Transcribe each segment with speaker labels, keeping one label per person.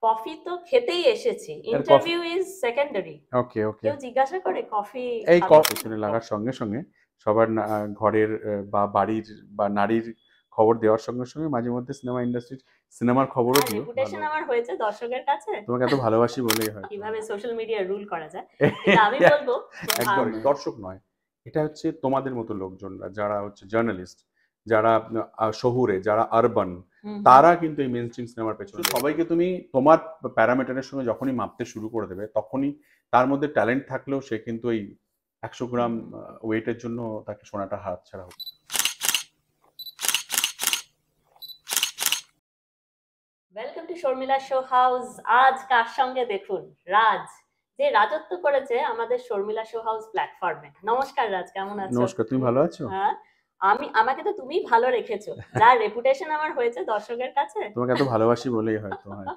Speaker 1: Coffee তো খেতেই এসেছি,
Speaker 2: আর কফি
Speaker 1: ইন্টারভিউ ইজ সেকেন্ডারি।
Speaker 2: ওকে ওকে
Speaker 1: কেউ জিজ্ঞাসা করে কফি
Speaker 2: এই
Speaker 1: খাবে
Speaker 2: পেছনে
Speaker 1: কিনা?
Speaker 2: লাগার সঙ্গে সঙ্গে সবার ঘরের বা বাড়ির বা নারীর খবর দেওয়ার সঙ্গে সঙ্গে মাঝে মধ্যে সিনেমা ইন্ডাস্ট্রির সিনেমার খবরও
Speaker 1: আর
Speaker 2: দিও ভালো।
Speaker 1: রেপুটেশন আমার হয়েছে দর্শকের কাছে
Speaker 2: তোমাকে এত ভালোবাসি বলেই হয়তো।
Speaker 1: কিভাবে সোশ্যাল মিডিয়া রুল করা যায়। কিন্তু আমি বলবো যে
Speaker 2: একদম দর্শক নয়, এটা হচ্ছে তোমাদের মতো লোকজনরা যারা হচ্ছে জার্নালিস্ট, যারা শহুরে, যারা আরবান,
Speaker 1: হুম হুম
Speaker 2: তারা কিন্তু এই মেন স্ট্রিম সিনেমার পেছনে সবাইকে তুমি তোমার প্যারামিটারের সঙ্গে যখনই মাপতে শুরু করে দেবে তখনই তার মধ্যে ট্যালেন্ট থাকলেও সে কিন্তু এই 100 গ্রাম
Speaker 1: হুম।
Speaker 2: ওয়েটের জন্য তাকে সোনাটা হাত ছাড়া হবে।
Speaker 1: Welcome to Sharmila show house. আজ কার সঙ্গে দেখুন, রাজ, যে রাজত্ব করেছে আমাদের শর্মিলা শো হাউস প্ল্যাটফর্মে। নমস্কার রাজ, কেমন আছো?
Speaker 2: নমস্কার, তুমি ভালো আছো?
Speaker 1: হ্যাঁ, আমাকে তো তুমি ভালো রেখেছো। যা রেপুটেশন আমার হয়েছে দর্শকের কাছে।
Speaker 2: তোমাকে এত ভালোবাসি বলেই হয়তো হয়।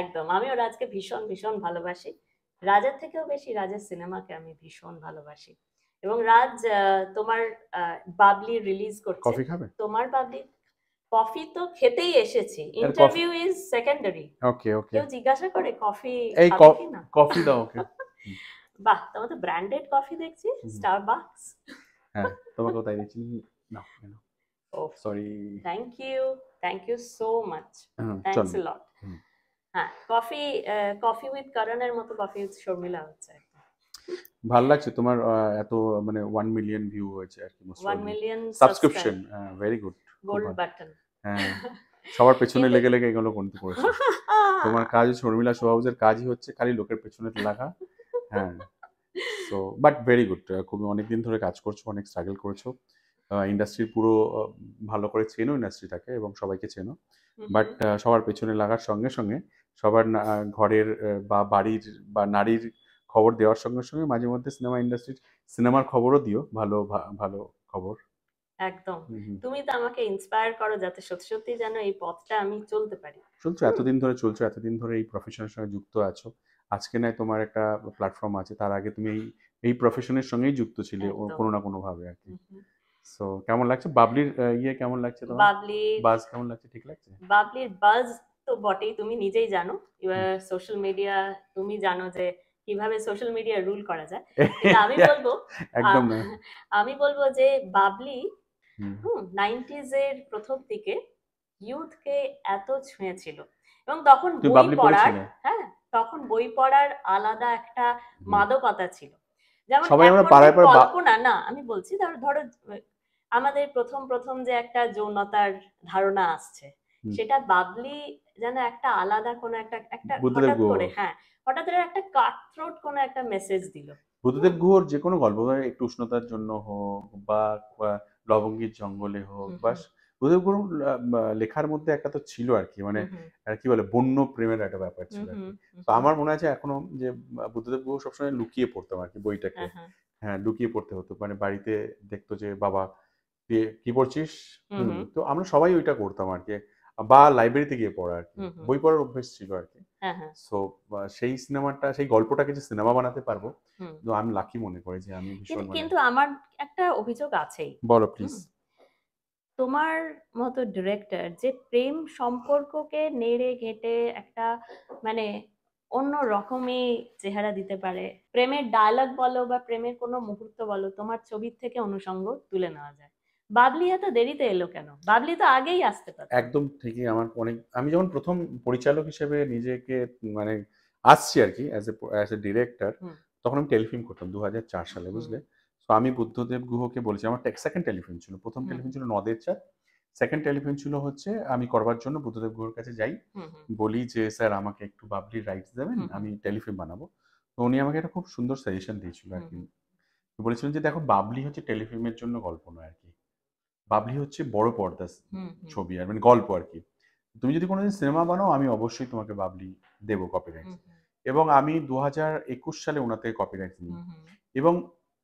Speaker 1: একদম, আমিও রাজকে ভীষণ ভীষণ ভালোবাসি। রাজের থেকেও বেশি রাজের সিনেমাকে আমি ভীষণ ভালোবাসি। এবং রাজ, তোমার বাবলি রিলিজ করছে।
Speaker 2: কফি খাবে?
Speaker 1: তোমার বাবলি কফি তো খেতেই এসেছি,
Speaker 2: আর কফি
Speaker 1: ইন্টারভিউ ইজ সেকেন্ডারি।
Speaker 2: ওকে ওকে
Speaker 1: কেউ জিজ্ঞাসা করে কফি
Speaker 2: এই
Speaker 1: খাবে কিনা?
Speaker 2: কফি দাও ওকে।
Speaker 1: বাহ, তোমার তো ব্র্যান্ডেড কফি দেখছি, স্টারবাকস।
Speaker 2: হ্যাঁ, তোমাকেও তাই দিচ্ছি। না
Speaker 1: ও,
Speaker 2: sorry.
Speaker 1: Thank you so much.
Speaker 2: চল।
Speaker 1: Thanks a lot. হ্যাঁ, কফি, কফি উইথ করণের মতো কফি উইথ শর্মিলা হচ্ছে।
Speaker 2: ভালো লাগছে তোমার এত মানে 1 মিলিয়ন ভিউ হয়েছে আর কি, most
Speaker 1: 1 million
Speaker 2: subscription.
Speaker 1: Subscribe,
Speaker 2: very good, খুব
Speaker 1: গোল্ড
Speaker 2: ভালো।
Speaker 1: বাটন।
Speaker 2: হ্যাঁ, সবার পেছনে
Speaker 1: কিন্তু
Speaker 2: লেগে লেগে এগুলো করতে করেছো। তোমার কাজ শর্মিলা শো হাউসের কাজই হচ্ছে খালি লোকের পেছনে লাগা। হ্যাঁ, সো বাট ভেরি গুড, খুবই অনেকদিন ধরে কাজ করছো, অনেক স্ট্রাগল করেছো, ইন্ডাস্ট্রি পুরো ভালো করে চেনো ইন্ডাস্ট্রিটাকে এবং সবাইকে চেনো। বাট সবার পেছনে লাগার সঙ্গে সঙ্গে সবার ঘরের বা বাড়ির বা নারীর খবর দেওয়ার সঙ্গে সঙ্গে মাঝে মধ্যে সিনেমা ইন্ডাস্ট্রির সিনেমার খবরও দিও ভালো ভালো খবর।
Speaker 1: একদম,
Speaker 2: হুম, হুম।
Speaker 1: তুমি তো আমাকে ইন্সপায়ার করো যাতে সত্যি সত্যি যেন এই পথটা আমি চলতে পারি।
Speaker 2: চলছো
Speaker 1: হুম।
Speaker 2: এতদিন ধরে, চলছো এতদিন ধরে এই প্রফেশনের সঙ্গে যুক্ত আছো। আজকে নয় তোমার একটা প্ল্যাটফর্ম আছে, তার আগে তুমি এই প্রফেশনের সঙ্গেই যুক্ত ছিলে
Speaker 1: একদম।
Speaker 2: কোনো না কোনো ভাবে আর কি।
Speaker 1: হুম হুম।
Speaker 2: সো কেমন লাগছে বাবলির ইয়ে, কেমন লাগছে তোমার?
Speaker 1: বাবলি,
Speaker 2: বাজ কেমন লাগছে, ঠিক লাগছে?
Speaker 1: বাবলির বাজ তো বটেই, তুমি নিজেই জানো।
Speaker 2: হুম।
Speaker 1: এবার সোশ্যাল মিডিয়া, তুমি জানো যে কিভাবে সোশ্যাল মিডিয়া রুল করা যায়। কিন্তু আমি বলবো,
Speaker 2: একদম
Speaker 1: আহ,
Speaker 2: না।
Speaker 1: আমি বলবো যে বাবলি
Speaker 2: হুম।
Speaker 1: 90s এর প্রথম দিকে ইউথকে এত ছুঁয়েছিল। এবং তখন
Speaker 2: তুমি
Speaker 1: বই
Speaker 2: বাবলি
Speaker 1: পড়ার,
Speaker 2: পড়েছিলে?
Speaker 1: হ্যাঁ, তখন বই পড়ার আলাদা একটা
Speaker 2: হুম।
Speaker 1: মাদকতা ছিল। যেমন
Speaker 2: সবাই আমরা
Speaker 1: এখনকার
Speaker 2: পাড়ায় পাড়ায়
Speaker 1: কল্পনা না, আমি বলছি ধরো ধরো আমাদের প্রথম প্রথম যে একটা যৌনতার ধারণা আসছে,
Speaker 2: হুম।
Speaker 1: সেটা বাবলি যেন একটা আলাদা কোনো একটা একটা
Speaker 2: বুদ্ধদেব
Speaker 1: হঠাৎ
Speaker 2: গুহ।
Speaker 1: করে, হ্যাঁ, হঠাৎ করে একটা কাটথ্রোট কোনো একটা মেসেজ দিল।
Speaker 2: বুদ্ধদেব গুহর যে কোনো গল্প, ধরো একটু উষ্ণতার জন্য হোক বা বা লবঙ্গের জঙ্গলে হোক,
Speaker 1: হুম
Speaker 2: বাস
Speaker 1: হুম
Speaker 2: বুদ্ধদেব গুহর লেখার মধ্যে একটা তো ছিল আর কি, মানে
Speaker 1: হুম হুম
Speaker 2: আর কি বলে বন্য প্রেমের একটা ব্যাপার
Speaker 1: হুম
Speaker 2: ছিল আর
Speaker 1: হুম
Speaker 2: কি।
Speaker 1: হুম
Speaker 2: তো
Speaker 1: হুম।
Speaker 2: আমার মনে আছে এখনো যে বুদ্ধদেব গুহ সবসময় লুকিয়ে পড়তাম আর কি বইটাকে।
Speaker 1: হ্যাঁ হ্যাঁ।
Speaker 2: হ্যাঁ, লুকিয়ে পড়তে হতো, মানে বাড়িতে দেখতো যে বাবা কি পড়ছিস।
Speaker 1: হুম হুম
Speaker 2: তো আমরা সবাই ওইটা করতাম আর কি, বা লাইব্রেরিতে গিয়ে পড়া আর কি,
Speaker 1: হুম হুম।
Speaker 2: বই পড়ার অভ্যেস ছিল আর কি।
Speaker 1: হ্যাঁ হ্যাঁ।
Speaker 2: সো সেই সিনেমাটা, সেই গল্পটাকে যে সিনেমা বানাতে পারবো,
Speaker 1: হুম।
Speaker 2: তো আমি লাকি মনে করি যে আমি ভীষণ
Speaker 1: কিন্তু
Speaker 2: মানে।
Speaker 1: কিন্তু আমার একটা অভিযোগ আছেই।
Speaker 2: বলো প্লিজ।
Speaker 1: হুম, তোমার মতো ডিরেক্টর যে প্রেম সম্পর্ককে নেড়ে ঘেটে একটা মানে অন্য রকমই চেহারা দিতে পারে, প্রেমের ডায়লগ বলো বা প্রেমের কোনো মুহূর্ত বলো, তোমার ছবির থেকে অনুষঙ্গ তুলে নেওয়া যায়। বাবলি এত দেরিতে এলো কেন? বাবলি তো আগেই আসতে পারতো।
Speaker 2: একদম ঠিকই, আমার অনেক, আমি যখন প্রথম পরিচালক হিসেবে নিজেকে মানে আসছি আর কি, অ্যাজ এ ডিরেক্টর,
Speaker 1: হুম
Speaker 2: তখন আমি টেলিফিল্ম করতাম 2004 সালে,
Speaker 1: হুম
Speaker 2: বুঝলে। তো আমি বুদ্ধদেব গুহকে বলেছি, আমার সেকেন্ড টেলিফিল্ম ছিল, প্রথম
Speaker 1: হুম
Speaker 2: টেলিফিল্ম ছিল নদের চাঁদ, সেকেন্ড টেলিফিল্ম ছিল হচ্ছে আমি করবার জন্য বুদ্ধদেব গুহর কাছে যাই,
Speaker 1: হুম হুম
Speaker 2: বলি যে স্যার আমাকে একটু বাবলির রাইটস দেবেন,
Speaker 1: হুম হুম
Speaker 2: আমি টেলিফিল্ম বানাবো। তো উনি আমাকে একটা খুব সুন্দর সাজেশন দিয়েছিল আর
Speaker 1: হুম
Speaker 2: কি।
Speaker 1: হুম
Speaker 2: বলেছিলেন যে দেখো, বাবলি হচ্ছে টেলিফিল্মের জন্য গল্প নয় আর কি, বাবলি হচ্ছে বড় পর্দা
Speaker 1: হুম হুম
Speaker 2: ছবি আর মানে গল্প আর কি। তুমি যদি কোনোদিন সিনেমা বানাও আমি অবশ্যই তোমাকে বাবলি দেবো কপিরাইটস।
Speaker 1: হুম
Speaker 2: এবং আমি 2021 সালে ওনার থেকে কপিরাইটস নিই।
Speaker 1: হুম হুম হুম
Speaker 2: এবং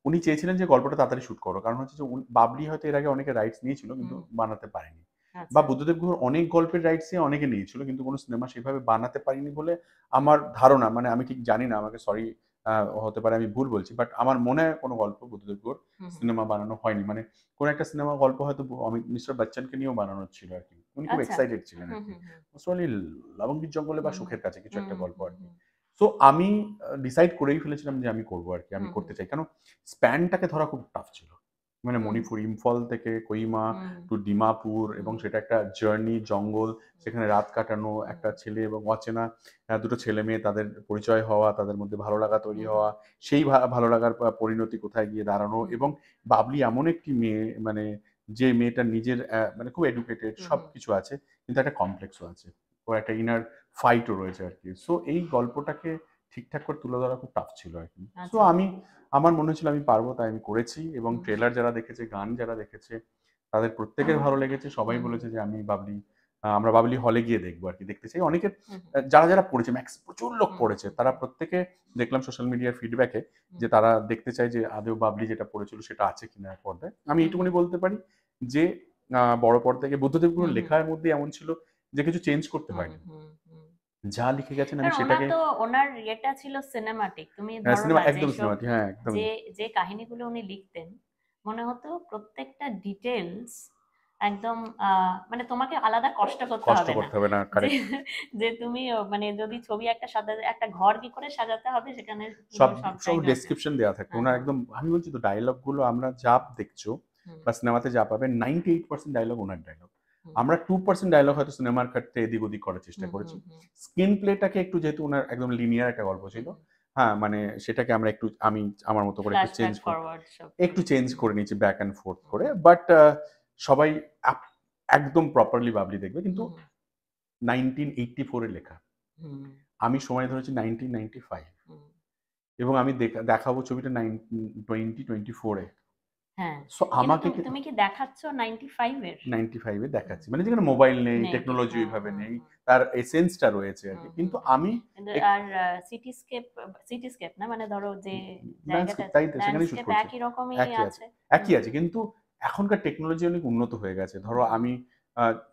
Speaker 2: উনি চেয়েছিলেন যে গল্পটা তাড়াতাড়ি শুট করো, কারণ হচ্ছে যে বাবলি হয়তো এর আগে অনেকে রাইটস নিয়েছিল কিন্তু
Speaker 1: হুম।
Speaker 2: বানাতে পারেনি, বা
Speaker 1: আচ্ছা।
Speaker 2: বুদ্ধদেব গুহর অনেক গল্পের রাইটস অনেকে নিয়েছিল কিন্তু কোনো সিনেমা সেভাবে বানাতে পারিনি বলে আমার ধারণা, মানে আমি ঠিক জানি না, আমাকে সরি, হতে পারে আমি ভুল বলছি, বাট আমার মনে হয় কোনো গল্প বুদ্ধদেব গুহর
Speaker 1: হুম হুম
Speaker 2: সিনেমা বানানো হয়নি, মানে কোন একটা সিনেমা গল্প হয়তো মিস্টার বচ্চনকে নিয়েও বানানো ছিল আর কি। উনি খুব
Speaker 1: আচ্ছা।
Speaker 2: এক্সাইটেড ছিলেন আর
Speaker 1: হুম
Speaker 2: কি।
Speaker 1: হুম হুম
Speaker 2: মোস্টলি লবঙ্গির জঙ্গলে বা
Speaker 1: হুম
Speaker 2: সুখের কাছে কিছু একটা
Speaker 1: হুম
Speaker 2: গল্প আর
Speaker 1: হুম
Speaker 2: কি।
Speaker 1: হুম
Speaker 2: সো আমি ডিসাইড করেই ফেলেছিলাম যে আমি করবো আর কি, আমি
Speaker 1: হুম
Speaker 2: করতে চাই। কেন স্প্যানটাকে ধরা খুব টাফ ছিল। মানে
Speaker 1: হুম
Speaker 2: মণিপুর, ইম্ফল থেকে কোহিমা
Speaker 1: হুম
Speaker 2: টু ডিমাপুর, এবং
Speaker 1: হুম
Speaker 2: সেটা একটা জার্নি, জঙ্গল, সেখানে রাত কাটানো,
Speaker 1: হুম
Speaker 2: একটা ছেলে এবং অচেনা দুটো ছেলে মেয়ে, তাদের পরিচয় হওয়া, তাদের মধ্যে ভালো লাগা তৈরি
Speaker 1: হুম
Speaker 2: হওয়া, সেই ভালো লাগার পরিণতি কোথায় গিয়ে দাঁড়ানো,
Speaker 1: হুম
Speaker 2: এবং বাবলি এমন একটি মেয়ে, মানে যে মেয়েটা নিজের মানে খুব এডুকেটেড,
Speaker 1: হুম
Speaker 2: সব
Speaker 1: হুম
Speaker 2: কিছু আছে, কিন্তু একটা কমপ্লেক্সও আছে, ও একটা ইনার ফাইটও রয়েছে আর কি। সো এই গল্পটাকে ঠিকঠাক করে তুলে ধরা খুব টাফ ছিল আর কি। সো
Speaker 1: আচ্ছা
Speaker 2: আমার মনে হচ্ছিল আমি পারবো, তাই আমি করেছি, এবং
Speaker 1: হুম
Speaker 2: ট্রেলার যারা দেখেছে, গান যারা দেখেছে, তাদের প্রত্যেকের ভালো লেগেছে। সবাই
Speaker 1: হুম
Speaker 2: বলেছে যে আমি বাবলি, আমরা বাবলি হলে গিয়ে দেখবো আর কি, দেখতে চাই। অনেকের
Speaker 1: হুম
Speaker 2: যারা যারা পড়েছে, ম্যাক্স প্রচুর লোক
Speaker 1: হুম
Speaker 2: পড়েছে,
Speaker 1: হুম
Speaker 2: তারা প্রত্যেকে দেখলাম সোশ্যাল মিডিয়ার ফিডব্যাকে
Speaker 1: হুম
Speaker 2: যে তারা দেখতে চায় যে আদৌ বাবলি যেটা পড়েছিল সেটা আছে কিনা পর্দায়। আমি
Speaker 1: হুম
Speaker 2: এইটুকুনি বলতে পারি যে বড় পর্দায় গিয়ে বুদ্ধদেব গুরুর
Speaker 1: হুম হুম
Speaker 2: লেখার মধ্যে এমন ছিল যে কিছু চেঞ্জ করতে
Speaker 1: হুম
Speaker 2: হয়নি।
Speaker 1: হুম হুম
Speaker 2: যা লিখে গেছেন আমি
Speaker 1: কারণ
Speaker 2: সেটাকে
Speaker 1: ওনার ইয়েটা ছিল সিনেমাটিক। তুমি ধরো
Speaker 2: সিনেমা
Speaker 1: না
Speaker 2: একদম
Speaker 1: যেসব
Speaker 2: সিনেমাটি, হ্যাঁ একদমই।
Speaker 1: যে যে কাহিনীগুলো উনি লিখতেন, মনে হতো প্রত্যেকটা ডিটেলস একদম মানে তোমাকে আলাদা কষ্ট করতে
Speaker 2: কষ্ট
Speaker 1: হবে না
Speaker 2: করতে হবে না,
Speaker 1: যে
Speaker 2: কারেক্ট।
Speaker 1: যে তুমি মানে যদি ছবি একটা সাজাতে, একটা ঘর কি করে সাজাতে হবে সেখানে পুরো
Speaker 2: সব
Speaker 1: সব
Speaker 2: সব
Speaker 1: জায়গাতে।
Speaker 2: ডেসক্রিপশন দেওয়া থাকে
Speaker 1: হ্যাঁ
Speaker 2: ওনার
Speaker 1: হ্যাঁ
Speaker 2: একদম। আমি বলছি তো, ডায়লগ গুলো আমরা যা দেখছো
Speaker 1: হুম
Speaker 2: বা সিনেমাতে যা পাবে, 98% ডায়লগ ওনার ডায়লগ।
Speaker 1: হুম
Speaker 2: আমরা 2% ডায়লগ হয়তো সিনেমার ক্ষেত্রে এদিক ওদিক করার চেষ্টা
Speaker 1: হুম
Speaker 2: করেছি।
Speaker 1: হুম হুম
Speaker 2: স্ক্রিন প্লেটাকে একটু, যেহেতু ওনার একদম লিনিয়ার একটা গল্প ছিল,
Speaker 1: হুম
Speaker 2: হ্যাঁ মানে সেটাকে আমরা একটু, আমি আমার মতো করে একটু চেঞ্জ
Speaker 1: ফ্ল্যাশব্যাক
Speaker 2: করে,
Speaker 1: ফরওয়ার্ড সব
Speaker 2: একটু
Speaker 1: করে।
Speaker 2: চেঞ্জ
Speaker 1: হুম
Speaker 2: করে নিয়েছি ব্যাক অ্যান্ড ফোর্থ
Speaker 1: হুম
Speaker 2: করে। বাট সবাই একদম প্রপারলি বাবলি দেখবে। কিন্তু
Speaker 1: হুম
Speaker 2: 1984 এ লেখা,
Speaker 1: হুম
Speaker 2: আমি সময় ধরেছি 1995,
Speaker 1: হুম
Speaker 2: এবং আমি দেখাবো ছবিটা 2024 এ।
Speaker 1: হ্যাঁ,
Speaker 2: সো
Speaker 1: কিন্তু
Speaker 2: আমাকে
Speaker 1: তুমি তুমি কি দেখাচ্ছ 95 এর?
Speaker 2: 95 এ
Speaker 1: হুম,
Speaker 2: দেখাচ্ছি, মানে
Speaker 1: হুম,
Speaker 2: যেখানে
Speaker 1: হুম।
Speaker 2: মোবাইল নেই,
Speaker 1: নেই,
Speaker 2: টেকনোলজি
Speaker 1: হ্যাঁ,
Speaker 2: ওইভাবে
Speaker 1: হ্যাঁ,
Speaker 2: নেই,
Speaker 1: হ্যাঁ।
Speaker 2: তার এসেন্সটা রয়েছে আর
Speaker 1: হুম,
Speaker 2: কি।
Speaker 1: হুম,
Speaker 2: কিন্তু
Speaker 1: হুম।
Speaker 2: আমি
Speaker 1: কিন্তু
Speaker 2: এক-
Speaker 1: আর সিটিস্কেপ, সিটিস্কেপ না মানে ধরো যে জায়গাটা
Speaker 2: ল্যান্ডস্কেপ, তাই তো সেখানেই শুট
Speaker 1: ল্যান্ডস্কেপ
Speaker 2: করেছে,
Speaker 1: একই রকমই
Speaker 2: একই আছে,
Speaker 1: আছে।
Speaker 2: একই
Speaker 1: হুম,
Speaker 2: আছে। কিন্তু এখনকার টেকনোলজি অনেক উন্নত হয়ে গেছে। ধরো
Speaker 1: হুম,
Speaker 2: আমি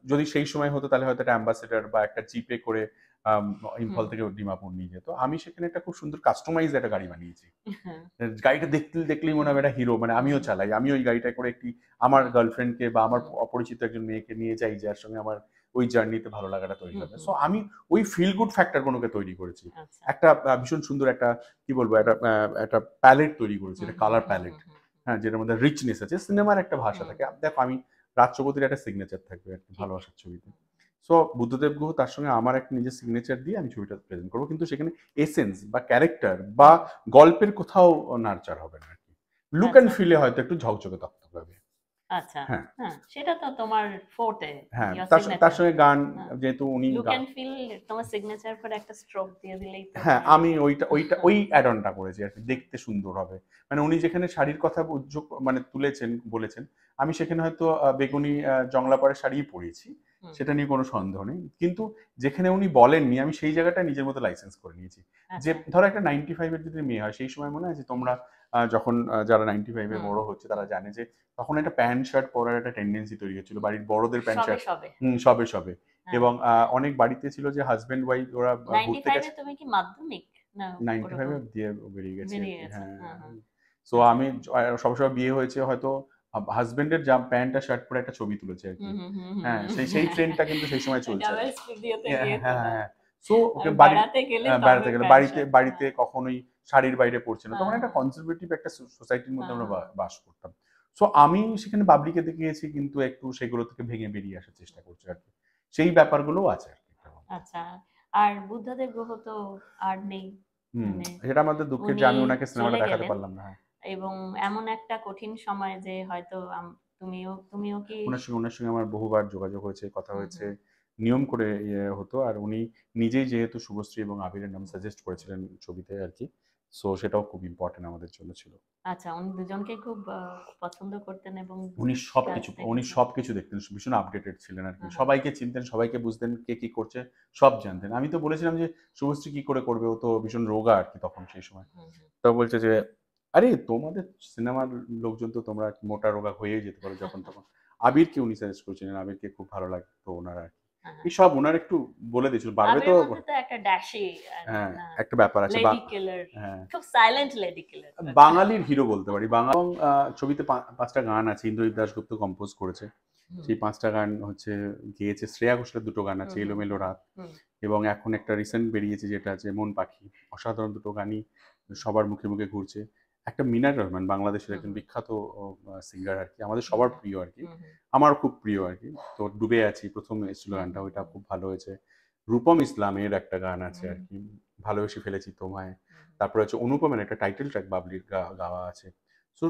Speaker 2: যদি সেই সময় হতো, তাহলে হয়তো একটা অ্যাম্বাসেডর বা একটা জিপে করে আম, ইম্ফল
Speaker 1: হুম,
Speaker 2: থেকে ডিমাপুর নিয়ে যেত। আমি সেখানে একটা খুব সুন্দর কাস্টমাইজ একটা গাড়ি বানিয়েছি।
Speaker 1: হ্যাঁ,
Speaker 2: গাড়িটা দেখলেই মনে হবে একটা হিরো, মানে
Speaker 1: হুম,
Speaker 2: আমিও
Speaker 1: হুম,
Speaker 2: চালাই, আমি ওই গাড়িটা করে একটি আমার গার্লফ্রেন্ডকে বা আমার
Speaker 1: হুম,
Speaker 2: অপরিচিত একজন মেয়েকে নিয়ে যাই, যার সঙ্গে আমার ওই জার্নিতে ভালো লাগাটা তৈরি
Speaker 1: হুম,
Speaker 2: হবে।
Speaker 1: হুম,
Speaker 2: সো আমি ওই ফিল গুড ফ্যাক্টর গুলোকে তৈরি করেছি।
Speaker 1: আচ্ছা।
Speaker 2: একটা ভীষণ সুন্দর একটা, কি বলবো, একটা প্যালেট তৈরি করেছি,
Speaker 1: হুম,
Speaker 2: একটা
Speaker 1: হুম,
Speaker 2: কালার
Speaker 1: হুম, হুম,
Speaker 2: প্যালেট,
Speaker 1: হুম,
Speaker 2: হ্যাঁ, যেটার মধ্যে রিচনেস আছে। সিনেমার একটা ভাষা
Speaker 1: হুম,
Speaker 2: থাকে, দেখো আমি রাজচৌধুরীর একটা সিগনেচার থাকবে আর কি,
Speaker 1: ঠিক।
Speaker 2: ভালোবাসার ছবিতে। সো বুদ্ধদেব গুহ, তার সঙ্গে আমার একটা নিজের সিগনেচার দিয়ে আমি ছবিটা প্রেজেন্ট করবো, কিন্তু সেখানে এসেন্স বা ক্যারেক্টার বা
Speaker 1: হুম,
Speaker 2: গল্পের কোথাও নাড়চাড় হবে না আর কি। লুক অ্যান্ড
Speaker 1: আচ্ছা,
Speaker 2: ফিলে হয়তো একটু ঝকঝকে তকতকে হবে।
Speaker 1: আচ্ছা।
Speaker 2: হ্যাঁ,
Speaker 1: হ্যাঁ, সেটা তো তোমার ফোর্টে,
Speaker 2: হ্যাঁ,
Speaker 1: ইওর
Speaker 2: তার
Speaker 1: সিগনেচার।
Speaker 2: সঙ্গে গান,
Speaker 1: হ্যাঁ,
Speaker 2: যেহেতু উনি
Speaker 1: লুক অ্যান্ড ফিল তোমার সিগনেচার করে একটা স্ট্রোক দিয়ে দিলেই তো
Speaker 2: হ্যাঁ,
Speaker 1: হয়ে
Speaker 2: আমি
Speaker 1: গেল।
Speaker 2: ওই অ্যাডনটা করেছি আর কি, দেখতে সুন্দর হবে। মানে উনি যেখানে শাড়ির কথা উজ্জ্বল মানে তুলেছেন, বলেছেন, আমি সেখানে হয়তো বেগুনি জংলাপাড়ের শাড়িই পরিয়েছি,
Speaker 1: হুম,
Speaker 2: সেটা নিয়ে কোনো সন্দেহ নেই। কিন্তু যেখানে উনি বলেননি, আমি সেই জায়গাটা নিজের মতো লাইসেন্স করে নিয়েছি। যে
Speaker 1: আচ্ছা।
Speaker 2: ধরো একটা 95 এর যদি মেয়ে হয়, সেই সময় মনে আছে তোমরা যখন যারা 95 এ
Speaker 1: হুম,
Speaker 2: বড় হচ্ছে, তারা
Speaker 1: হুম,
Speaker 2: জানে যে তখন একটা প্যান্ট শার্ট পরার একটা টেন্ডেন্সি তৈরি হচ্ছিল, বাড়ির বড়দের প্যান্ট
Speaker 1: সবে
Speaker 2: শার্ট,
Speaker 1: সবে।
Speaker 2: সবে সবে।
Speaker 1: হ্যাঁ,
Speaker 2: এবং অনেক বাড়িতে ছিল যে হাজবেন্ড ওয়াইফ ওরা ঘুরতে
Speaker 1: 95 এ
Speaker 2: গেছে।
Speaker 1: তুমি কি মাধ্যমিক না
Speaker 2: 95
Speaker 1: ওরকম
Speaker 2: এ দিয়ে বেরিয়ে গেছি আর
Speaker 1: বেরিয়ে
Speaker 2: কি,
Speaker 1: গেছে?
Speaker 2: হ্যাঁ।
Speaker 1: হ্যাঁ, হ্যাঁ।
Speaker 2: সো
Speaker 1: আচ্ছা।
Speaker 2: আমি সবার বিয়ে হয়েছে হয়তো, হাজবেন্ডের প্যান্ট আর শার্ট পরে একটা ছবি তুলেছে আর কি।
Speaker 1: হুম, হুম, হুম,
Speaker 2: হ্যাঁ,
Speaker 1: হুম।
Speaker 2: সেই ট্রেন্ডটা কিন্তু সেই সময় চলছে আর
Speaker 1: ডাবল
Speaker 2: কি।
Speaker 1: স্টুডিওতে
Speaker 2: হ্যাঁ,
Speaker 1: গিয়ে
Speaker 2: হ্যাঁ,
Speaker 1: তোলা।
Speaker 2: হ্যাঁ। সো
Speaker 1: আর
Speaker 2: ওকে
Speaker 1: বেড়াতে গেলে
Speaker 2: বেড়াতে
Speaker 1: তবে
Speaker 2: গেলে
Speaker 1: প্যান্ট
Speaker 2: বাড়িতে
Speaker 1: শার্ট।
Speaker 2: বাড়িতে
Speaker 1: হ্যাঁ,
Speaker 2: কখনোই শাড়ির বাইরে পড়ছে না,
Speaker 1: হ্যাঁ,
Speaker 2: তখন একটা
Speaker 1: হ্যাঁ,
Speaker 2: কনজারভেটিভ একটা সোসাইটির মধ্যে
Speaker 1: হ্যাঁ,
Speaker 2: আমরা
Speaker 1: হ্যাঁ।
Speaker 2: বাস করতাম। সো আমি সেখানে বাবলিকে দেখিয়েছি, কিন্তু একটু সেগুলো থেকে ভেঙে বেরিয়ে আসার চেষ্টা করছি আর কি। সেই ব্যাপারগুলোও আছে আর কি।
Speaker 1: আচ্ছা। আর বুদ্ধদেব গুহ তো আর নেই।
Speaker 2: হুম,
Speaker 1: মানে
Speaker 2: সেটা আমাদের দুঃখের যে
Speaker 1: উনি
Speaker 2: আমি ওনাকে সিনেমাটা
Speaker 1: চলে
Speaker 2: দেখাতে
Speaker 1: গেলেন
Speaker 2: পারলাম না। হ্যাঁ,
Speaker 1: এবং এমন একটা কঠিন সময় যে হয়তো তুমিও কি
Speaker 2: ওনার সঙ্গে আমার বহুবার যোগাযোগ হয়েছে, কথা
Speaker 1: হুম,
Speaker 2: হয়েছে,
Speaker 1: হুম,
Speaker 2: নিয়ম করে হতো। আর উনি নিজেই যেহেতু শুভশ্রী এবং আবিরের নাম
Speaker 1: হুম,
Speaker 2: সাজেস্ট
Speaker 1: হুম।
Speaker 2: করেছিলেন ছবিতে আর কি, সো সেটাও খুব ইম্পর্টেন্ট আমাদের জন্য ছিল।
Speaker 1: আচ্ছা, উনি দুজনকেই খুব পছন্দ করতেন এবং কাজ
Speaker 2: উনি
Speaker 1: দেখেছেন।
Speaker 2: সবকিছু দেখতেন, ভীষণ আপডেটেড ছিলেন আর কি,
Speaker 1: হ্যাঁ, হ্যাঁ।
Speaker 2: সবাইকে চিনতেন, সবাইকে বুঝতেন, কে কি করছে সব জানতেন। আমি তো বলেছিলাম যে শুভশ্রী কি করে করবে, ও তো ভীষণ রোগা আর কি তখন সেই সময়।
Speaker 1: হুম, হুম।
Speaker 2: তো বলছে যে আরে তোমাদের সিনেমার লোকজন তো তোমরা মোটা রোগা হয়েই যেতে পারো যখন তখন। আবিরকে উনি সাজেস্ট করেছিলেন, আবিরকে খুব ভালো লাগতো ওনার আর কি। এই সব ওনার একটু বলে দিয়েছিল, বাড়বে তো।
Speaker 1: আবির মধ্যে তো একটা ড্যাশি
Speaker 2: হ্যাঁ, একটা ব্যাপার আছে।
Speaker 1: লেডি কিলার,
Speaker 2: হ্যাঁ,
Speaker 1: খুব সাইলেন্ট লেডি কিলার,
Speaker 2: বাঙালির হিরো বলতে পারি। এবং ছবিতে 5টা গান আছে, ইন্দ্রজিৎ দাশগুপ্ত কম্পোজ করেছে। সেই 5টা গান হচ্ছে গেয়েছে শ্রেয়া ঘোষালের 2টো গান আছে, এলোমেলো রাত, এবং এখন একটা রিসেন্ট বেরিয়েছে যেটা আছে মন পাখি। অসাধারণ 2টো গানই সবার মুখে মুখে ঘুরছে। একটা মিনার রহমান, বাংলাদেশের একজন বিখ্যাত সিঙ্গার আর কি, আমাদের সবার প্রিয় আর কি, আমার খুব প্রিয় আর কি। তো ডুবে আছি প্রথম এসেছিল গানটা, ওইটা খুব ভালো হয়েছে। রূপম ইসলামের একটা গান আছে আর কি, ভালোবেসে ফেলেছি তোমায়। তারপরে হচ্ছে অনুপমের একটা টাইটেল ট্র্যাক বাবলির গাওয়া আছে। সো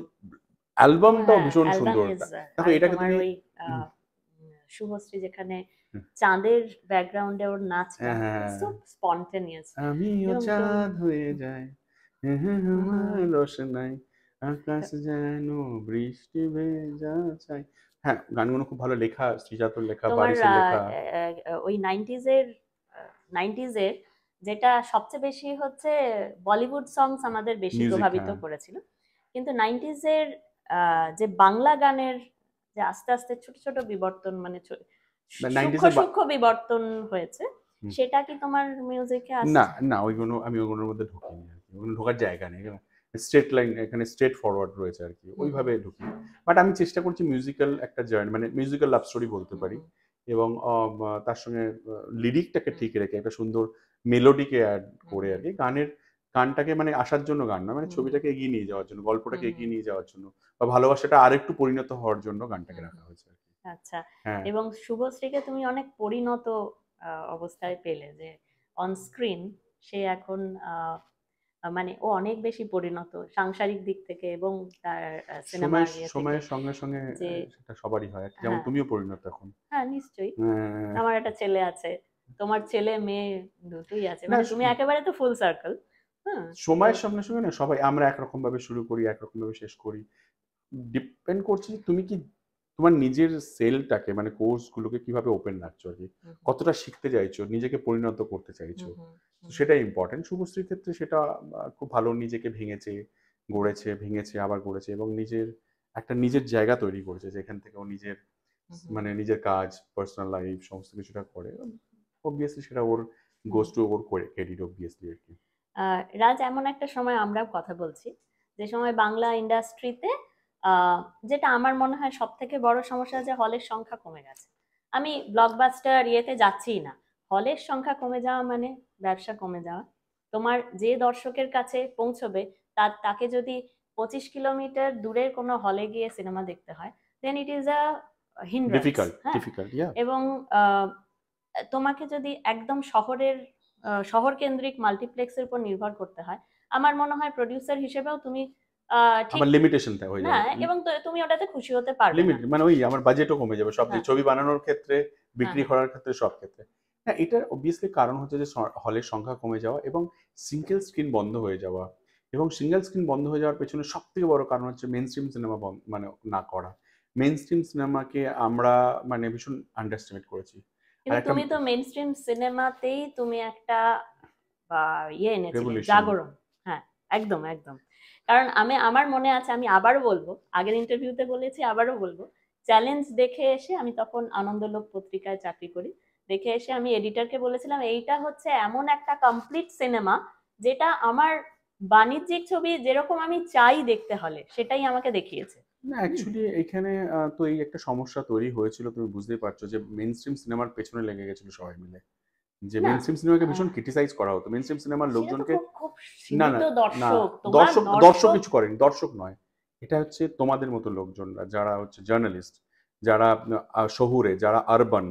Speaker 2: অ্যালবামটাও ভীষণ সুন্দর। দেখো এটাকে তুমি
Speaker 1: শুভশ্রী যেখানে চাঁদের ব্যাকগ্রাউন্ডে ওর নাচটা খুব স্পন্টেনিয়াস,
Speaker 2: আমিও চাঁদ হয়ে যাই রোশনাই আকাশ যেন বৃষ্টি ভেজা চাই। হ্যাঁ, গানগুলো খুব ভালো লেখা, শ্রীজাতর লেখা, বারিশের লেখা।
Speaker 1: ওই 90s এর যেটা সবচেয়ে বেশি হচ্ছে বলিউড সংস আমাদের বেশি প্রভাবিত করেছিল, কিন্তু 90s এর যে বাংলা গানের যে আস্তে আস্তে ছোট ছোট বিবর্তন, মানে সূক্ষ্ম সূক্ষ্ম বিবর্তন হয়েছে, সেটা কি তোমার মিউজিকে আছে?
Speaker 2: না না, ওইগুলো আমি ওইগুলোর মধ্যে ঢুকিনি আর কি, ওইগুলো ঢোকার জায়গা নেই। স্ট্রেট লাইন, এখানে স্ট্রেট ফরওয়ার্ড রয়েছে আর কি, ওইভাবে ঢুকি। বাট আমি চেষ্টা করছি মিউজিক্যাল একটা জার্নি, মানে মিউজিক্যাল লাভ স্টোরি বলতে পারি, এবং তার সঙ্গে লিরিকটাকে ঠিক রেখে একটা সুন্দর মেলোডিকে অ্যাড করে আর কি। গানটাকে মানে আসার জন্য গান না, মানে ছবিটাকে এগিয়ে নিয়ে যাওয়ার জন্য, গল্পটাকে এগিয়ে নিয়ে যাওয়ার জন্য, বা ভালোবাসাটা আরেকটু পরিণত হওয়ার জন্য গানটাকে রাখা হয়েছে আর কি।
Speaker 1: আচ্ছা, এবং শুভশ্রীকে তুমি অনেক পরিণত অবস্থায় পেলে, যে অন স্ক্রিন সে এখন মানে ও অনেক বেশি পরিণত সাংসারিক দিক থেকে, এবং তার
Speaker 2: সময়ের সঙ্গে সঙ্গে সেটা সবারই হয়, যেমন তুমিও পরিণত এখন।
Speaker 1: হ্যাঁ নিশ্চয়ই, আমার একটা ছেলে আছে, তোমার ছেলে মেয়ে দুটোই আছে, মানে তুমি একেবারে তো ফুল সার্কেল।
Speaker 2: সময়ের সঙ্গে সঙ্গে না সবাই আমরা একরকম ভাবে শুরু করি, একরকম ভাবে শেষ করি। ডিপেন্ড করছে তুমি কি তোমার নিজের সেলটাকে, মানে কোর্সগুলোকে কিভাবে ওপেন রাখছো আর কি, কতটা শিখতে চাইছো, নিজেকে পরিণত করতে চাইছো, সেটাই ইম্পর্টেন্ট। শুভশ্রীর ক্ষেত্রে সেটা খুব ভালো, নিজেকে ভেঙেছে আবার গড়েছে, এবং নিজের জায়গা তৈরি করেছে, যেখান থেকে ও মানে নিজের কাজ, পার্সোনাল লাইফ সমস্ত কিছুটা করে। অবভিয়াসলি সেটা ওর গোস টু ওর ক্রেডিট অবভিয়াসলি আর কি।
Speaker 1: রাজ, এমন একটা সময় আমরাও কথা বলছি যে সময় বাংলা ইন্ডাস্ট্রিতে যেটা আমার মনে হয় সব থেকে বড় সমস্যা, যে হলের সংখ্যা কমে গেছে। আমি ব্লকবাস্টার ইয়েতে যাচ্ছি না, হলের সংখ্যা কমে যাওয়া মানে ব্যবসা কমে যাওয়া। তোমার যে দর্শকের কাছে পৌঁছবে তাকে যদি 25 কিলোমিটার দূরের কোনো হলে গিয়ে সিনেমা দেখতে হয়, দেন ইট ইজ আ হিন্ড্রেন্স। এবং তোমাকে যদি একদম শহর কেন্দ্রিক মাল্টিপ্লেক্সের উপর নির্ভর করতে হয়, আমার মনে হয় প্রোডিউসার হিসেবেও তুমি
Speaker 2: আমার লিমিটেশনটা হয়ে যাবে,
Speaker 1: এবং তুমি ওটাতে খুশি হতে পারবে না,
Speaker 2: মানে ওই আমার বাজেটও কমে যাবে সব ছবি বানানোর ক্ষেত্রে, বিক্রি করার ক্ষেত্রে, সব ক্ষেত্রে। হ্যাঁ, এটার অবভিয়াসলি কারণ হচ্ছে যে হলের সংখ্যা কমে যাওয়া এবং সিঙ্গেল স্ক্রিন বন্ধ হয়ে যাওয়া, এবং সিঙ্গেল স্ক্রিন বন্ধ হয়ে যাওয়ার পেছনে সব থেকে বড় কারণ হচ্ছে মেইন স্ট্রিম সিনেমা মানে না করা। মেইন স্ট্রিম সিনেমাকে আমরা মানে ভীষণ আন্ডারএস্টিমেট করেছি।
Speaker 1: কিন্তু তুমি তো মেইন স্ট্রিম সিনেমাতেই তুমি একটা এনেছিলে, জাগরণ। হ্যাঁ, একদম একদম। কারণ আমার মনে আছে, আমি আবারও বলবো, আগের ইন্টারভিউতে বলেছি, আবারও বলবো, চ্যালেঞ্জ দেখে এসে, আমি তখন আনন্দলোক পত্রিকায় চাকরি করি, দেখে এসে আমি এডিটরকে বলেছিলাম এইটা হচ্ছে এমন একটা কমপ্লিট সিনেমা যেটা আমার বাণিজ্যিক ছবি যেরকম আমি চাই দেখতে হলে, সেটাই আমাকে দেখিয়েছে।
Speaker 2: না, অ্যাকচুয়ালি এখানে তো এই একটা সমস্যা তৈরি হয়েছিল, তুমি বুঝতেই পারছো, যে মেইন স্ট্রিম সিনেমার পেছনে লেগে গেছিল সবাই মিলে, যে মেইন স্ট্রিম সিনেমাকে ভীষণ ক্রিটিসাইজ করা হতো। মেইন স্ট্রিম সিনেমার লোকজনকে না না দর্শক কিছু করেনি, দর্শক নয়, এটা হচ্ছে তোমাদের মতো লোকজনরা, যারা হচ্ছে জার্নালিস্ট, যারা শহুরে, যারা আরবান,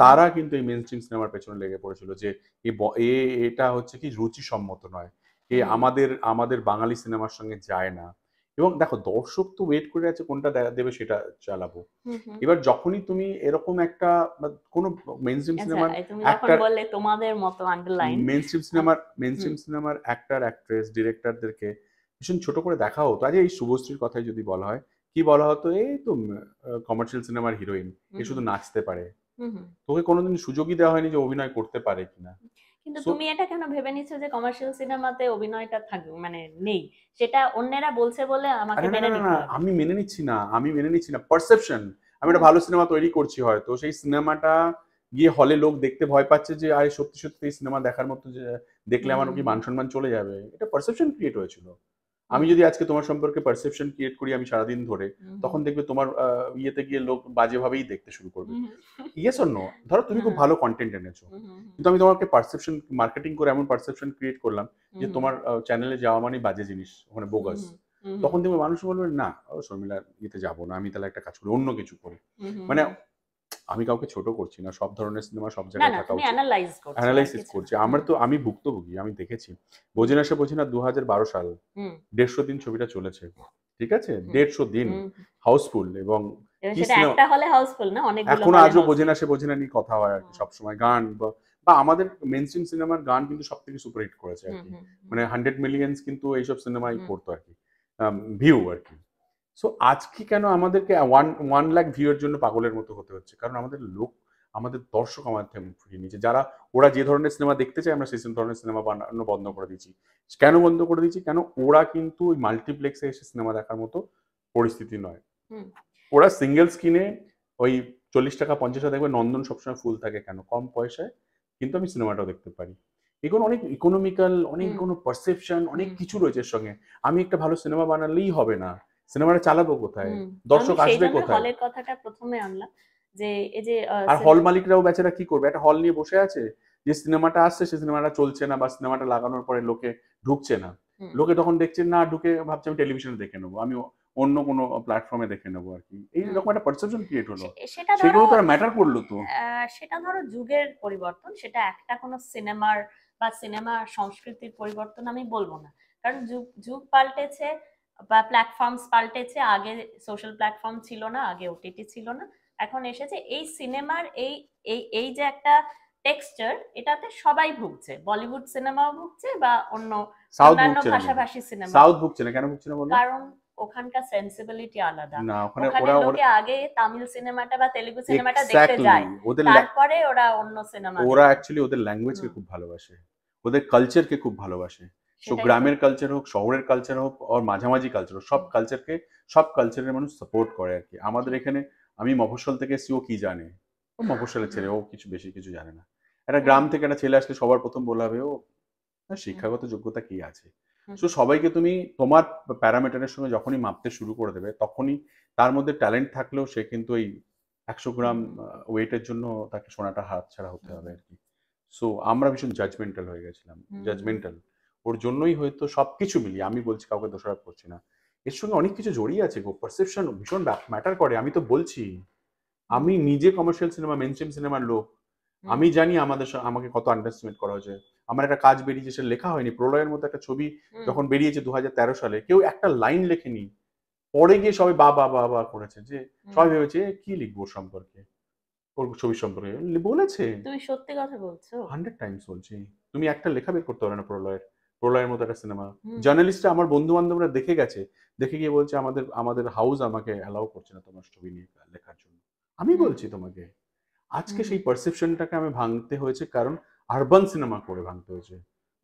Speaker 2: তারা কিন্তু এই মেইন স্ট্রিম সিনেমার পেছনে লেগে পড়েছিল, যে এটা হচ্ছে কি রুচিসম্মত নয়, আমাদের বাঙালি সিনেমার সঙ্গে যায় না। এবং দেখো, দর্শক তো ওয়েট করে আছে কোনটা দেবে সেটা চালাবো। এবার যখনই তুমি এরকম একটা কোনো মেইনস্ট্রিম সিনেমার
Speaker 1: অ্যাক্টর, বললে তোমাদের মতো আন্ডারলাইন,
Speaker 2: মেইনস্ট্রিম সিনেমার অ্যাক্টর, অ্যাক্ট্রেস, ডিরেক্টরদেরকে ভীষণ ছোট করে দেখা হতো। আজ এই শুভশ্রীর কথাই যদি বলা হয়, কি বলা হতো, এই তো কমার্শিয়াল সিনেমার হিরোইন, এ শুধু নাচতে পারে, তোকে কোনোদিন সুযোগই দেওয়া হয়নি যে অভিনয় করতে পারে কিনা।
Speaker 1: কিন্তু তুমি এটা কেন ভেবে নিচ্ছ যে কমার্শিয়াল সিনেমাতে অভিনয়টা থাকবে, মানে নেই, সেটা অন্যেরা বলছে বলে আমাকে মেনে নিতে হবে?
Speaker 2: আমি মেনে নিচ্ছি না, পারসেপশন। আমি একটা ভালো সিনেমা তৈরি করছি, হয়তো সেই সিনেমাটা গিয়ে হলে লোক দেখতে ভয় পাচ্ছে যে আরে সত্যি সত্যি সিনেমা দেখার মতো, যে দেখলে আমার কি মান সম্মান চলে যাবে, এটা পারসেপশন ক্রিয়েট হয়েছিল। আমি যদি আজকে তোমার সম্পর্কে পারসেপশন ক্রিয়েট করি আমি সারাদিন ধরে, তখন দেখবে তোমার ইয়েতে গিয়ে লোক বাজেভাবেই দেখতে শুরু করবে। Yes or no? ধরো তুমি খুব ভালো কন্টেন্ট এনেছো, কিন্তু আমি তোমাকে পারসেপশন মার্কেটিং করে এমন পারসেপশন ক্রিয়েট করলাম যে তোমার চ্যানেলে যাওয়া মানে বাজে জিনিস, ওখানে বোগাস, তখন দেখবে মানুষ বলবে না ও শর্মিলা ইয়েতে যাবো না, আমি তাহলে একটা কাজ করি, অন্য কিছু করি। মানে আমি কাউকে ছোট করছি না, সব ধরনের সিনেমা সব জায়গায় থাকা উচিত, অ্যানালাইসিস করছি। আমি ভুক্তভোগী, আমি দেখেছি। বোঝে না সে বোঝে না 2012 সাল, 150 দিন ছবিটা চলেছে, ঠিক আছে, 150 দিন হাউসফুল, এবং কি সিনেমা, এখনো আজও বোঝে না সে বোঝে না নিয়ে কথা হয় আর কি সবসময়। গান বা আমাদের মেইনস্ট্রিম সিনেমার গান কিন্তু সব থেকে সুপারহিট করেছে আর কি, মানে 100 মিলিয়ন্স কিন্তু এইসব সিনেমাই করতো আর কি, ভিউ আর কি। সো আজকে কেন আমাদেরকে 1 লাখ ভিউয়ের জন্য পাগলের মতো হতে হচ্ছে? কারণ আমাদের দর্শক আমাদের থেকে মুখ ফিরিয়ে নিয়েছে। ওরা যে ধরনের সিনেমা দেখতে চায় আমরা সেই ধরনের সিনেমা বানানো বন্ধ করে দিয়েছি। কেন বন্ধ করে দিয়েছি? কেন ওরা কিন্তু ওই মাল্টিপ্লেক্সে এসে সিনেমা দেখার মতো পরিস্থিতি নয়। ওরা সিঙ্গেল স্ক্রিনে ওই 40 টাকা 50 টাকা দেখবে, নন্দন সবসময় ফুল থাকে কেন? কম পয়সায় কিন্তু আমি সিনেমাটাও দেখতে পারি। এগুলো অনেক ইকোনমিক্যাল, অনেক কোনো পারসেপশন, অনেক কিছু রয়েছে এর সঙ্গে। আমি একটা ভালো সিনেমা বানালেই হবে না, সিনেমাটা চালাবো কোথায়, দর্শক আসবে কোথায়?
Speaker 1: হলের কথাটা প্রথমে আনলাম যে এই যে
Speaker 2: আর হল মালিকরাও বেচারা কি করবে, একটা হল নিয়ে বসে আছে, যে সিনেমাটা আসছে সে সিনেমাটা চলছে না, বা সিনেমাটা লাগানোর পরে লোকে ঢুকছে না, লোকে তখন দেখছে না, ঢুকে ভাবছে আমি টেলিভিশনে দেখে নেবো, আমি অন্য কোনো প্ল্যাটফর্মে দেখে নেবো আর কি, এইরকম একটা পারসেপশন ক্রিয়েট হলো। সেগুলো তো ম্যাটার করলো তো।
Speaker 1: সেটা ধরো যুগের পরিবর্তন, সেটা একটা কোনো সিনেমার বা সিনেমা সংস্কৃতির পরিবর্তন আমি বলবো না, কারণ যুগ পাল্টেছে বা প্ল্যাটফর্মস পাল্টেছে। আগে সোশ্যাল প্ল্যাটফর্ম ছিল না, আগে ওটিটি ছিল না, এখন এসেছে। এই সিনেমার এই এই এই যে একটা টেক্সচার, এটাতে সবাই ভুগছে, বলিউড সিনেমাও ভুগছে বা অন্যান্য ভাষাভাষী সিনেমা।
Speaker 2: সাউথ ভুগছে না, কেন ভুগছে না বলো?
Speaker 1: কারণ ওখানকার সেন্সিবিলিটি আলাদা।
Speaker 2: না,
Speaker 1: ওখানে লোকে আগে তামিল সিনেমাটা বা তেলেগু সিনেমাটা দেখতে যায়, তারপরে ওরা অন্য সিনেমা,
Speaker 2: ওরা অ্যাকচুয়ালি ওদের ল্যাঙ্গুয়েজকে খুব ভালোবাসে, ওদের কালচারকে খুব ভালোবাসে। সো গ্রামের কালচার হোক, শহরের কালচার হোক, আর মাঝামাঝি কালচার হোক, সব কালচারের মানুষ সাপোর্ট করে আর কি। আমাদের এখানে, আমি মফস্বল থেকে এসেছি, ও কি জানে? ও মফস্বলের ছেলে, ও বেশি কিছু জানে না। একটা গ্রাম থেকে একটা ছেলে আসলে সবার প্রথম বলা হবে ও শিক্ষাগত যোগ্যতা কি আছে। সো সবাইকে তুমি তোমার প্যারামিটারের সঙ্গে যখনই মাপতে শুরু করে দেবে, তখনই তার মধ্যে ট্যালেন্ট থাকলেও সে কিন্তু এই 100 গ্রাম ওয়েটের জন্য তাকে সোনাটা হাতছাড়া হতে হবে আর কি। সো আমরা ভীষণ জাজমেন্টাল হয়ে গেছিলাম, জাজমেন্টাল। ওর জন্যই হয়তো সবকিছু মিলিয়ে, আমি বলছি কাউকে দোষারোপ করছি না, এর সঙ্গে অনেক কিছু জড়িয়ে আছে গো। পারসেপশন ভীষণ ম্যাটার করে, আমি তো বলছি। আমি নিজে কমার্শিয়াল সিনেমা, মেইনস্ট্রিম সিনেমার লোক, আমি জানি আমাকে কত আন্ডারস্টিমেট করা হয়েছে। আমার একটা কাজ বেরিয়েছে, সেটা লেখা হয়নি। প্রলয়ের মতো একটা ছবি যখন বেরিয়েছে 2013 সালে, কেউ একটা লাইন লেখেনি, পরে গিয়ে সবাই বা বা বা বা করেছে, যে সবাই ভেবেছে কি লিখবো ওর সম্পর্কে, ওর ছবির সম্পর্কে বলেছে।
Speaker 1: তুমি সত্যি কথা বলছো?
Speaker 2: 100 টাইমস বলছি। তুমি একটা লেখা বের করতে পারো না প্রলয়ের মতো একটা সিনেমা। জার্নালিস্টরা, আমার বন্ধু বান্ধবরা দেখে গেছে, দেখে গিয়ে বলছে আমাদের হাউস আমাকে অ্যালাউ করছে না তোমার ছবি নিয়ে লেখার জন্য। আমি বলছি তোমাকে, আজকে সেই পারসেপশনটাকে আমি ভাঙতে হয়েছে, কারণ আরবান সিনেমা করে ভাঙতে হয়েছে,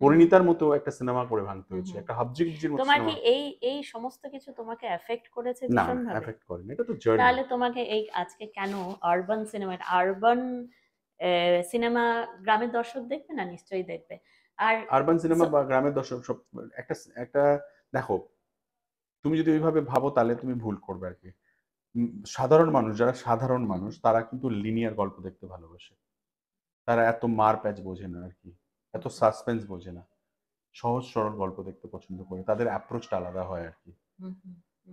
Speaker 2: পরিণীতার মতো একটা সিনেমা করে ভাঙতে হয়েছে, একটা হাবজির মতো
Speaker 1: তোমার কি
Speaker 2: সিনেমা।
Speaker 1: এই সমস্ত কিছু তোমাকে এফেক্ট করেছে
Speaker 2: না,
Speaker 1: ভীষণ ভাবে?
Speaker 2: এফেক্ট করেনি, এটা তো জার্নি।
Speaker 1: তাহলে তোমাকে এই আজকে কেন আরবান সিনেমা গ্রামের দর্শক দেখবে না? নিশ্চয়ই দেখবে। আর
Speaker 2: আরবান সিনেমা বা গ্রামের দর্শক সব একটা একটা দেখো, তুমি যদি ওইভাবে ভাবো তাহলে তুমি ভুল করবে আর কি। সাধারণ মানুষ, যারা সাধারণ মানুষ, তারা কিন্তু লিনিয়ার গল্প দেখতে ভালোবাসে। তারা এত মার প্যাচ বোঝে না আর কি, এত সাসপেন্স বোঝে না, সহজ সরল গল্প দেখতে পছন্দ করে, তাদের অ্যাপ্রোচটা আলাদা হয় আর কি।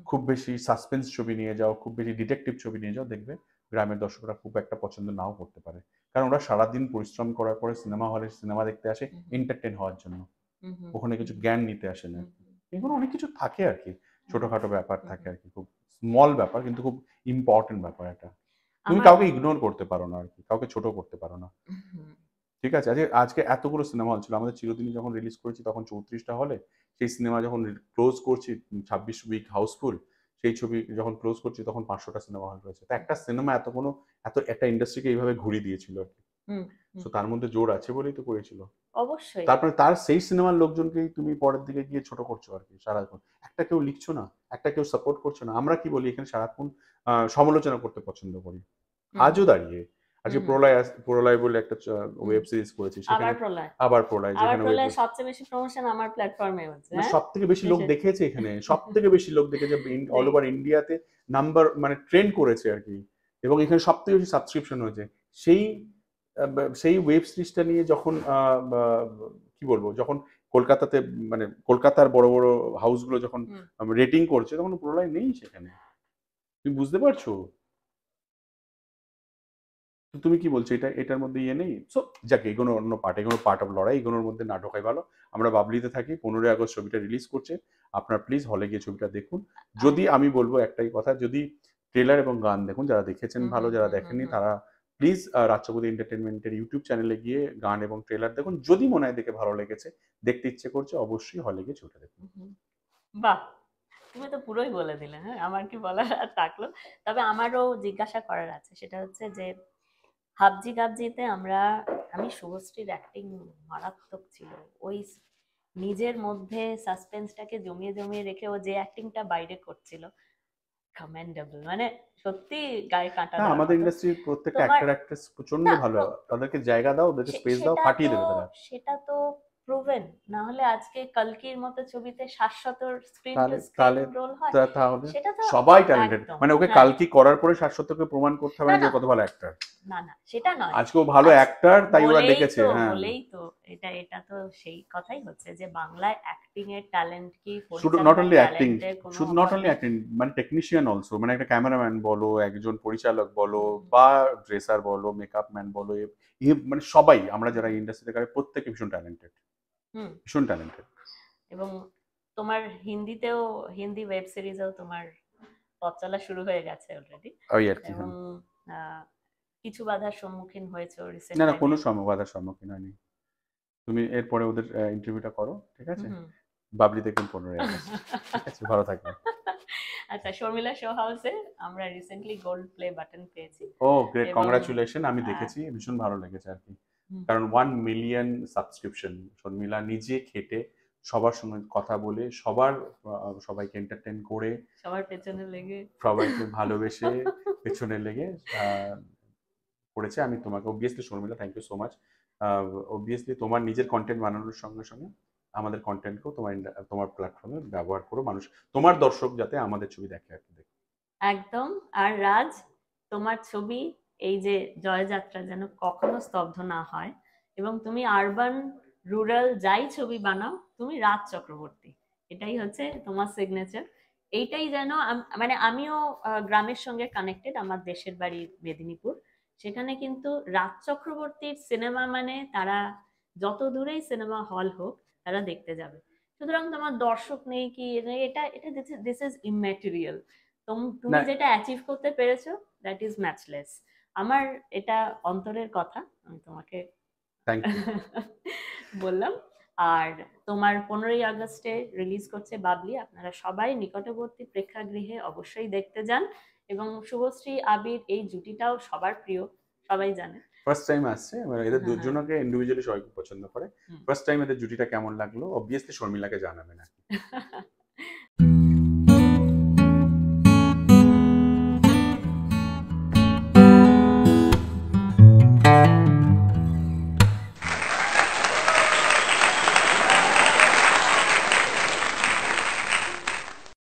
Speaker 2: খুব বেশি সাসপেন্স ছবি নিয়ে যাও, খুব বেশি ডিটেকটিভ ছবি নিয়ে যাও, দেখবে গ্রামের দর্শকরা খুব একটা পছন্দ নাও করতে পারে, কারণ ওরা সারাদিন পরিশ্রম করার পরে সিনেমা হলে সিনেমা দেখতে আসে এন্টারটেন হওয়ার জন্য, ওখানে কিছু জ্ঞান নিতে আসে না। এগুলো অনেক কিছু থাকে আর কি, ছোটখাটো ব্যাপার থাকে আর কি, খুব স্মল ব্যাপার কিন্তু খুব ইম্পর্টেন্ট ব্যাপার এটা। তুমি কাউকে ইগনোর করতে পারো না আর কি, কাউকে ছোট করতে পারো না। ঠিক আছে, আজকে এতগুলো সিনেমা হল ছিল, আমাদের চিরদিনই যখন রিলিজ করেছি তখন 34টা হলে, সেই সিনেমা যখন ক্লোজ করছি 26 উইক হাউসফুল, সেই ছবি যখন ক্লোজ করছি তখন 500টা সিনেমা হল রয়েছে। তো একটা সিনেমা এত একটা ইন্ডাস্ট্রিকে এইভাবে ঘুরিয়ে দিয়েছিল আর কি। তো তার মধ্যে জোর আছে বলেই তো করেছিল।
Speaker 1: অবশ্যই।
Speaker 2: তারপরে তার সেই সিনেমার লোকজনকেই তুমি পরের দিকে গিয়ে ছোট করছো আর কি সারাক্ষণ। একটা কেউ লিখছো না, একটা কেউ সাপোর্ট করছো না। আমরা কি বলি এখানে সারাক্ষণ সমালোচনা করতে পছন্দ করি, আজও দাঁড়িয়ে। আর আজকে প্রলয় বলে একটা ওয়েব সিরিজ করেছি,
Speaker 1: আবার
Speaker 2: সেখানে
Speaker 1: প্রলয়
Speaker 2: আবার প্রলয়, যেখানে
Speaker 1: সবচেয়ে বেশি প্রমোশন আমার প্ল্যাটফর্মে হচ্ছে।
Speaker 2: সব থেকে বেশি লোক দেখেছে এখানে, সব থেকে বেশি লোক দেখেছে অল ওভার ইন্ডিয়াতে, নাম্বার মানে ট্রেন্ড করেছে আর কি, এবং এখানে সব থেকে বেশি সাবস্ক্রিপশন হয়েছে। সেই সেই ওয়েব সিরিজটা নিয়ে যখন কি বলবো, যখন কলকাতাতে মানে কলকাতার বড় বড় হাউসগুলো যখন রেটিং করছে, তখন প্রলয় নেই সেখানে, তুমি বুঝতে পারছো? তো তুমি কি বলছো, এটার মধ্যে ইয়ে নেই? সো যাকে, এগুলো অন্য পার্ট, এগুলো পার্ট অফ লড়াই, এগুলোর মধ্যে না ঢোকাই ভালো। আমরা বাবলিতে থাকি, 15ই আগস্ট ছবিটা রিলিজ করছে, আপনারা প্লিজ হলে গিয়ে ছবিটা দেখুন। যদি আমি বলবো একটাই কথা, যদি ট্রেলার এবং গান দেখুন, যারা দেখেছেন ভালো, যারা দেখেননি তারা প্লিজ রাজ্যপতি এন্টারটেনমেন্টের ইউটিউব চ্যানেলে গিয়ে গান এবং ট্রেলার দেখুন। যদি মনে হয় দেখে ভালো লেগেছে, দেখতে ইচ্ছে করছে, অবশ্যই হলে গিয়ে ছবিটা দেখুন।
Speaker 1: বাহ, তুমি তো পুরোই বলে দিলে। হ্যাঁ, আমার কি বলার আর থাকলো? তবে আমারও জিজ্ঞাসা করার আছে, সেটা হচ্ছে যে হাবজি গাবজিতে আমি শুভশ্রীর অ্যাক্টিং মারাত্মক ছিল। ওই নিজের মধ্যে সাসপেন্সটাকে জমিয়ে জমিয়ে রেখে ও যে অ্যাক্টিংটা বাইরে করছিল, কমেন্ডেবল, মানে সত্যি গায়ে কাঁটা দেওয়ার
Speaker 2: আমাদের
Speaker 1: মতো।
Speaker 2: ইন্ডাস্ট্রির প্রত্যেকটা
Speaker 1: তোমার
Speaker 2: অ্যাক্টর অ্যাক্ট্রেস প্রচন্ড
Speaker 1: না
Speaker 2: ভালো, তাদেরকে জায়গা দাও, ওদেরকে স্পেস দাও, ফাটিয়ে দেবে তারা।
Speaker 1: সেটা তো প্রুভেন। না হলে আজকে কলকির মতো ছবিতে 700 স্ক্রিন টু স্ক্রিন
Speaker 2: তাহলে
Speaker 1: রোল হয়,
Speaker 2: তাহলে
Speaker 1: সেটা তো
Speaker 2: সবাই ট্যালেন্টেড,
Speaker 1: একদম।
Speaker 2: মানে ওকে
Speaker 1: হ্যাঁ,
Speaker 2: কালকি করার পরে 700কে প্রমাণ করতে হবে
Speaker 1: না
Speaker 2: না যে
Speaker 1: না
Speaker 2: কত ভালো অ্যাক্টর।
Speaker 1: না না, সেটা নয়।
Speaker 2: আজকে ও ভালো অ্যাক্টর, তাই ওরা ডেকেছে। হ্যাঁ,
Speaker 1: বলেই তো এটা তো সেই কথাই হচ্ছে যে বাংলায় অ্যাক্টিং এর ট্যালেন্ট কি,
Speaker 2: শুধু নট
Speaker 1: পরিচালনার
Speaker 2: অনলি অ্যাক্টিং,
Speaker 1: ট্যালেন্টের কোনো
Speaker 2: শুধু নট
Speaker 1: অভাব
Speaker 2: অনলি
Speaker 1: নেই।
Speaker 2: অ্যাক্টিং, মানে টেকনিশিয়ান অলসো, মানে একটা ক্যামেরাম্যান বলো, একজন পরিচালক বলো, বা ড্রেসার বলো, মেকআপ ম্যান বলো, মানে সবাই আমরা যারা ইন্ডাস্ট্রিতে কাজ, প্রত্যেকে ভীষণ ট্যালেন্টেড,
Speaker 1: হুম।
Speaker 2: ভীষণ ট্যালেন্টেড।
Speaker 1: এবং তোমার হিন্দি ওয়েব সিরিজেও তোমার পথ চলা শুরু হয়ে গেছে অলরেডি,
Speaker 2: ওই আর কি।
Speaker 1: এবং কিছু বাধার সম্মুখীন হয়েছে রিসেন্ট
Speaker 2: না না,
Speaker 1: টাইমে।
Speaker 2: কোনো বাধার সম্মুখীন হয়নি। তুমি এরপরে ওদের ইন্টারভিউটা করো, ঠিক আছে? বাবলি দেখুন 15ই আগস্ট। ঠিক আছে, ভালো থাকবে।
Speaker 1: আচ্ছা, শর্মিলা শো হাউসে আমরা রিসেন্টলি গোল্ড প্লে বাটন পেয়েছি।
Speaker 2: ও গ্রেট, কংগ্রাচুলেশন। আমি দেখেছি, ভীষণ ভালো লেগেছে আর কি, কারণ 1 মিলিয়ন সাবস্ক্রিপশন। শর্মিলা নিজে খেটে, সবার সঙ্গে কথা বলে, সবাইকে এন্টারটেন করে,
Speaker 1: সবার পেছনে লেগে,
Speaker 2: সবাইকে ভালোবেসে, পেছনে লেগে করেছে। আমি তোমাকে obviously Sharmila, thank you so much. Obviously তোমার নিজের কন্টেন্ট বানানোর সঙ্গে সঙ্গে আমাদের কন্টেন্টকেও তোমার প্ল্যাটফর্মে ব্যবহার করো, মানুষ, তোমার দর্শক যাতে আমাদের ছবি দেখে আর কি।
Speaker 1: একদম। আর রাজ, তোমার ছবি এই যে জয়যাত্রা যেন কখনো স্তব্ধ না হয়, এবং তুমি আরবান রুরাল যাই ছবি বানাও, তুমি রাজ চক্রবর্তী, এটাই হচ্ছে তোমার সিগনেচার। এইটাই যেন মানে আমিও গ্রামের সঙ্গে কানেক্টেড, আমার দেশের বাড়ি মেদিনীপুর। সেখানে কিন্তু রাজ চক্রবর্তীর সিনেমা মানে তারা যত দূরেই সিনেমা হল হোক, তারা দেখতে যাবে। সুতরাং তোমার দর্শক নেই কি এটা এটা দিস ইজ ইম্যাটেরিয়াল। তুমি যেটা অ্যাচিভ করতে পেরেছো, দ্যাট ইজ ম্যাচলেস। আমার এটা অন্তরের কথা, আমি তোমাকে বললাম। আর তোমার 15ই আগস্টে রিলিজ করছে বাবলি, আপনারা সবাই নিকটবর্তী প্রেক্ষাগৃহে অবশ্যই দেখতে যান। এবং শুভশ্রী আবির এই জুটিটাও সবার প্রিয়, সবাই জানে।
Speaker 2: ফার্স্ট টাইম আসছে, এদের দুজনকে ইন্ডিভিজুয়ালি সবাই খুব পছন্দ করে। ফার্স্ট টাইম এদের জুটিটা কেমন লাগলো, অবভিয়াসলি শর্মিলাকে জানাবে না।